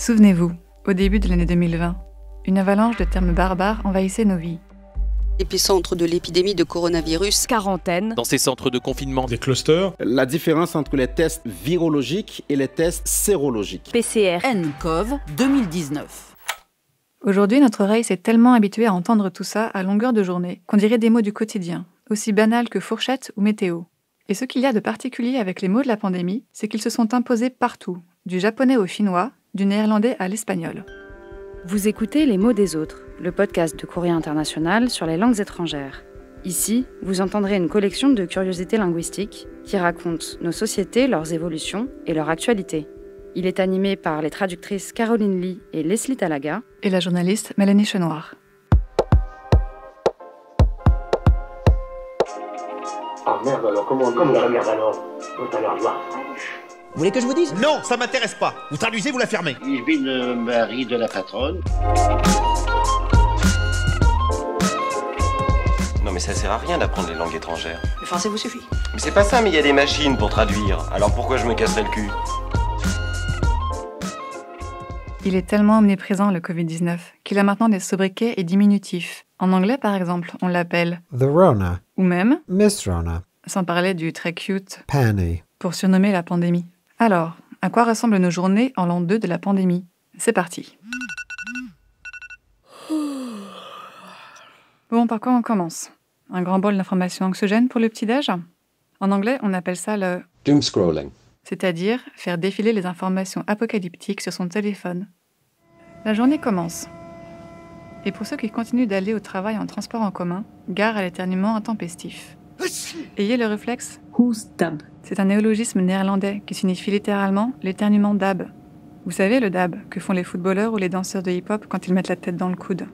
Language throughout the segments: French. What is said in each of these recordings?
Souvenez-vous, au début de l'année 2020, une avalanche de termes barbares envahissait nos vies. Épicentre de l'épidémie de coronavirus. Quarantaine. Dans ces centres de confinement. Des clusters. La différence entre les tests virologiques et les tests sérologiques. PCR. nCoV 2019. Aujourd'hui, notre oreille s'est tellement habituée à entendre tout ça à longueur de journée qu'on dirait des mots du quotidien, aussi banals que fourchette ou météo. Et ce qu'il y a de particulier avec les mots de la pandémie, c'est qu'ils se sont imposés partout, du japonais au finnois, du néerlandais à l'espagnol. Vous écoutez Les mots des autres, le podcast de Courrier International sur les langues étrangères. Ici, vous entendrez une collection de curiosités linguistiques qui racontent nos sociétés, leurs évolutions et leur actualité. Il est animé par les traductrices Caroline Lee et Leslie Talaga et la journaliste Mélanie Chenoir. Ah merde alors, comment la merde alors? T'as l'air noir. Vous voulez que je vous dise? Non, ça m'intéresse pas. Vous traduisez, vous la fermez. Ich bin mari de la patronne. Non mais ça sert à rien d'apprendre les langues étrangères. Le français vous suffit. Mais c'est pas ça, mais il y a des machines pour traduire. Alors pourquoi je me casserais le cul? Il est tellement omniprésent le Covid-19 qu'il a maintenant des sobriquets et diminutifs. En anglais par exemple, on l'appelle The Rona ou même Miss Rona, sans parler du très cute Penny pour surnommer la pandémie. Alors, à quoi ressemblent nos journées en l'an 2 de la pandémie? C'est parti. Bon, par quoi on commence? Un grand bol d'informations anxiogènes pour le petit-déj? En anglais, on appelle ça le doom scrolling, c'est-à-dire faire défiler les informations apocalyptiques sur son téléphone. La journée commence. Et pour ceux qui continuent d'aller au travail en transport en commun, gare à l'éternuement intempestif. Ayez le réflexe. Hoestdab. C'est un néologisme néerlandais qui signifie littéralement l'éternuement dab. Vous savez le dab que font les footballeurs ou les danseurs de hip-hop quand ils mettent la tête dans le coude.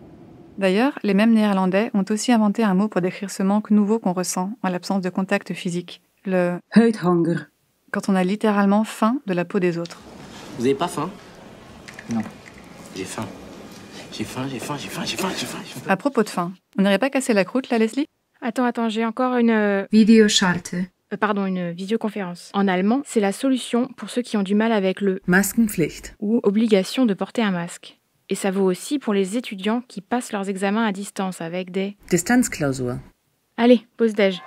D'ailleurs, les mêmes néerlandais ont aussi inventé un mot pour décrire ce manque nouveau qu'on ressent en l'absence de contact physique. Le huidhanger. Quand on a littéralement faim de la peau des autres. Vous avez pas faim? Non. J'ai faim. J'ai faim. À propos de faim, on n'aurait pas cassé la croûte là, Leslie? Attends, j'ai encore une... Videoschalte. Une visioconférence. En allemand, c'est la solution pour ceux qui ont du mal avec le Maskenpflicht ou obligation de porter un masque. Et ça vaut aussi pour les étudiants qui passent leurs examens à distance avec des... Distanzklausur. Allez, pause déj.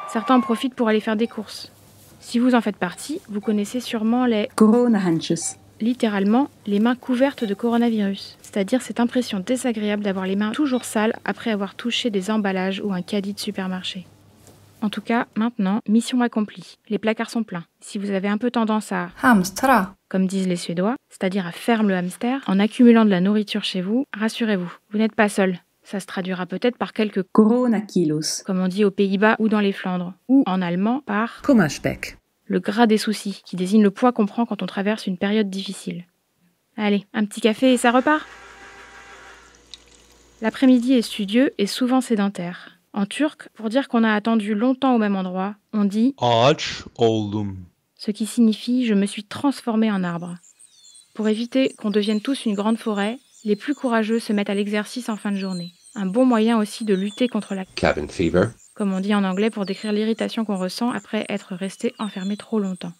Certains en profitent pour aller faire des courses. Si vous en faites partie, vous connaissez sûrement les... Corona-handjes. Littéralement, les mains couvertes de coronavirus. C'est-à-dire cette impression désagréable d'avoir les mains toujours sales après avoir touché des emballages ou un caddie de supermarché. En tout cas, maintenant, mission accomplie. Les placards sont pleins. Si vous avez un peu tendance à hamstra, comme disent les Suédois, c'est-à-dire à faire le hamster, en accumulant de la nourriture chez vous, rassurez-vous, vous n'êtes pas seul. Ça se traduira peut-être par quelques Corona-kilos, comme on dit aux Pays-Bas ou dans les Flandres, ou en allemand par Kummerspeck, le gras des soucis, qui désigne le poids qu'on prend quand on traverse une période difficile. Allez, un petit café et ça repart. L'après-midi est studieux et souvent sédentaire. En turc, pour dire qu'on a attendu longtemps au même endroit, on dit Ağaç oldum. Ce qui signifie « je me suis transformé en arbre ». Pour éviter qu'on devienne tous une grande forêt, les plus courageux se mettent à l'exercice en fin de journée. Un bon moyen aussi de lutter contre la cabin fever, comme on dit en anglais pour décrire l'irritation qu'on ressent après être resté enfermé trop longtemps.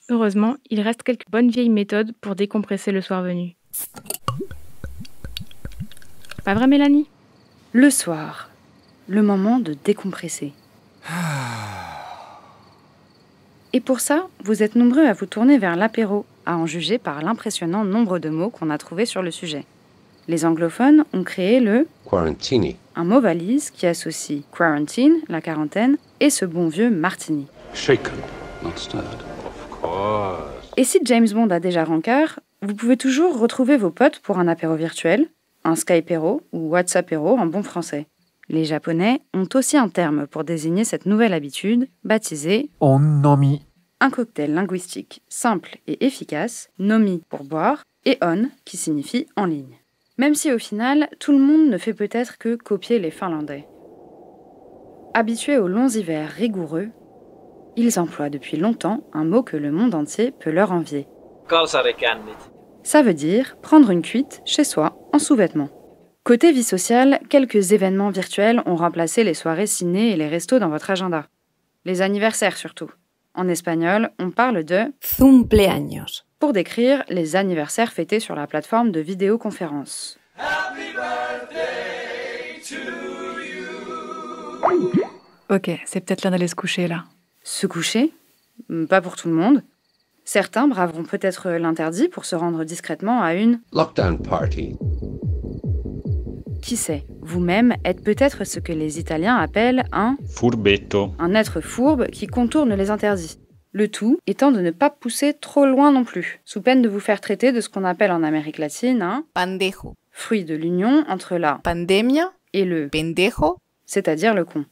Heureusement, il reste quelques bonnes vieilles méthodes pour décompresser le soir venu. Pas vrai, Mélanie? Le soir, le moment de décompresser. Et pour ça, vous êtes nombreux à vous tourner vers l'apéro, à en juger par l'impressionnant nombre de mots qu'on a trouvés sur le sujet. Les anglophones ont créé le quarantini, un mot valise qui associe quarantine, la quarantaine, et ce bon vieux martini. Shaken, not stirred. Of course. Et si James Bond a déjà rancœur, vous pouvez toujours retrouver vos potes pour un apéro virtuel, un Skypéro ou WhatsAppéro en bon français. Les Japonais ont aussi un terme pour désigner cette nouvelle habitude, baptisée onnomi, un cocktail linguistique simple et efficace, nomi pour boire, et on qui signifie en ligne. Même si au final, tout le monde ne fait peut-être que copier les Finlandais. Habitués aux longs hivers rigoureux, ils emploient depuis longtemps un mot que le monde entier peut leur envier. Ça veut dire prendre une cuite chez soi en sous-vêtements. Côté vie sociale, quelques événements virtuels ont remplacé les soirées ciné et les restos dans votre agenda. Les anniversaires surtout. En espagnol, on parle de cumpleaños pour décrire les anniversaires fêtés sur la plateforme de vidéoconférence. Ok, c'est peut-être l'heure d'aller se coucher là. Se coucher ? Pas pour tout le monde. Certains braveront peut-être l'interdit pour se rendre discrètement à une lockdown party. Qui sait, vous-même êtes peut-être ce que les Italiens appellent un furbetto, un être fourbe qui contourne les interdits. Le tout étant de ne pas pousser trop loin non plus, sous peine de vous faire traiter de ce qu'on appelle en Amérique latine un pendejo, fruit de l'union entre la pandemia et le pendejo, c'est-à-dire le con.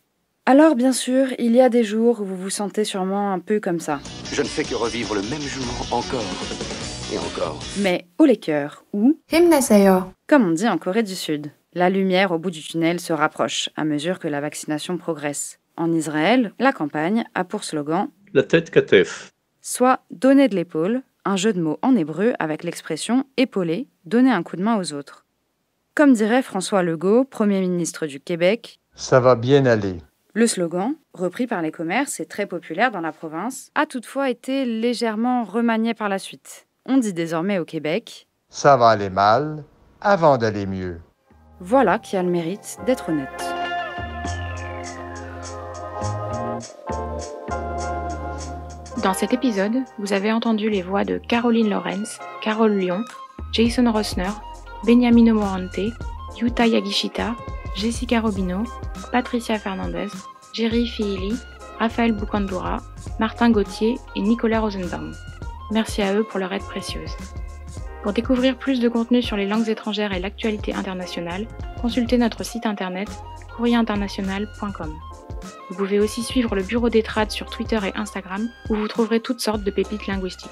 Alors bien sûr, il y a des jours où vous vous sentez sûrement un peu comme ça. Je ne fais que revivre le même jour encore et encore. Mais haut les cœurs, ou 힘내세요, comme on dit en Corée du Sud. La lumière au bout du tunnel se rapproche à mesure que la vaccination progresse. En Israël, la campagne a pour slogan la tête katef, soit donner de l'épaule, un jeu de mots en hébreu avec l'expression épauler, donner un coup de main aux autres. Comme dirait François Legault, Premier ministre du Québec, ça va bien aller. Le slogan, repris par les commerces et très populaire dans la province, a toutefois été légèrement remanié par la suite. On dit désormais au Québec « Ça va aller mal avant d'aller mieux ». Voilà qui a le mérite d'être honnête. Dans cet épisode, vous avez entendu les voix de Caroline Lorenz, Carole Lyon, Jason Rossner, Beniamino Morante, Yuta Yagishita, Jessica Robino, Patricia Fernandez, Jerry Fihili, Raphaël Boukandura, Martin Gauthier et Nicolas Rosenbaum. Merci à eux pour leur aide précieuse. Pour découvrir plus de contenu sur les langues étrangères et l'actualité internationale, consultez notre site internet courrierinternational.com. Vous pouvez aussi suivre le Bureau des Trades sur Twitter et Instagram où vous trouverez toutes sortes de pépites linguistiques.